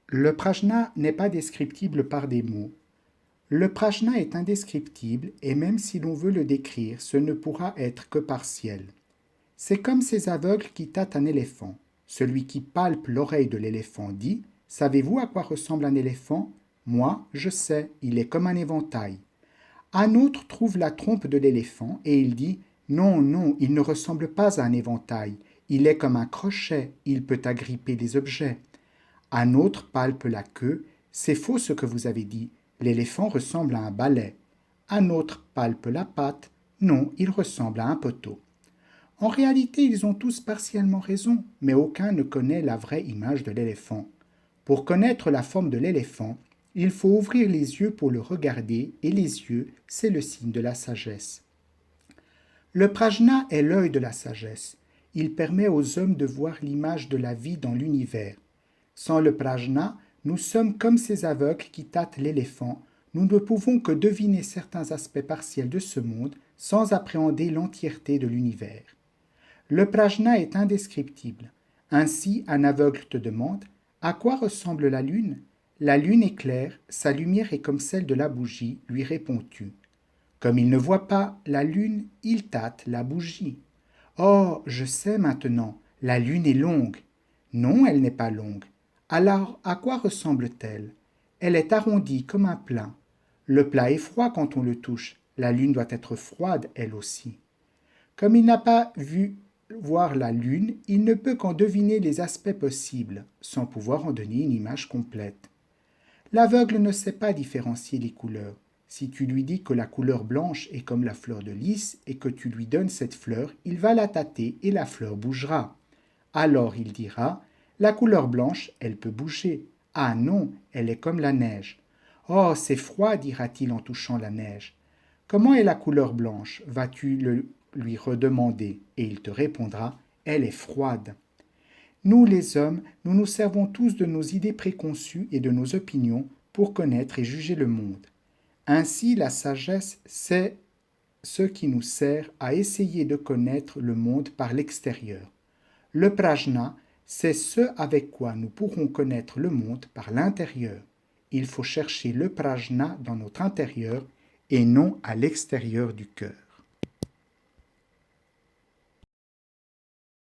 Le prajna n'est pas descriptible par des mots. Le prajna est indescriptible et même si l'on veut le décrire, ce ne pourra être que partiel. C'est comme ces aveugles qui tâtent un éléphant. Celui qui palpe l'oreille de l'éléphant dit « Savez-vous à quoi ressemble un éléphant ? Moi, je sais, il est comme un éventail. » Un autre trouve la trompe de l'éléphant et il dit « Non, non, il ne ressemble pas à un éventail. Il est comme un crochet, il peut agripper des objets. » Un autre palpe la queue. « C'est faux ce que vous avez dit. L'éléphant ressemble à un balai. » Un autre palpe la patte. « Non, il ressemble à un poteau. » En réalité, ils ont tous partiellement raison, mais aucun ne connaît la vraie image de l'éléphant. Pour connaître la forme de l'éléphant, il faut ouvrir les yeux pour le regarder, et les yeux, c'est le signe de la sagesse. Le prajna est l'œil de la sagesse. Il permet aux hommes de voir l'image de la vie dans l'univers. Sans le prajna, nous sommes comme ces aveugles qui tâtent l'éléphant. Nous ne pouvons que deviner certains aspects partiels de ce monde sans appréhender l'entièreté de l'univers. Le prajna est indescriptible. Ainsi, un aveugle te demande « À quoi ressemble la lune ?» La lune est claire, sa lumière est comme celle de la bougie, lui réponds-tu. Comme il ne voit pas la lune, il tâte la bougie. Oh, je sais maintenant, la lune est longue. Non, elle n'est pas longue. Alors, à quoi ressemble-t-elle ? Elle est arrondie comme un plat. Le plat est froid quand on le touche. La lune doit être froide, elle aussi. Comme il n'a pas vu voir la lune, il ne peut qu'en deviner les aspects possibles, sans pouvoir en donner une image complète. L'aveugle ne sait pas différencier les couleurs. Si tu lui dis que la couleur blanche est comme la fleur de lys et que tu lui donnes cette fleur, il va la tâter et la fleur bougera. Alors il dira « La couleur blanche, elle peut bouger. Ah non, elle est comme la neige. Oh, c'est froid, dira-t-il en touchant la neige. Comment est la couleur blanche ? Vas-tu lui redemander et il te répondra « Elle est froide. » Nous, les hommes, nous nous servons tous de nos idées préconçues et de nos opinions pour connaître et juger le monde. Ainsi, la sagesse, c'est ce qui nous sert à essayer de connaître le monde par l'extérieur. Le prajna, c'est ce avec quoi nous pourrons connaître le monde par l'intérieur. Il faut chercher le prajna dans notre intérieur et non à l'extérieur du cœur.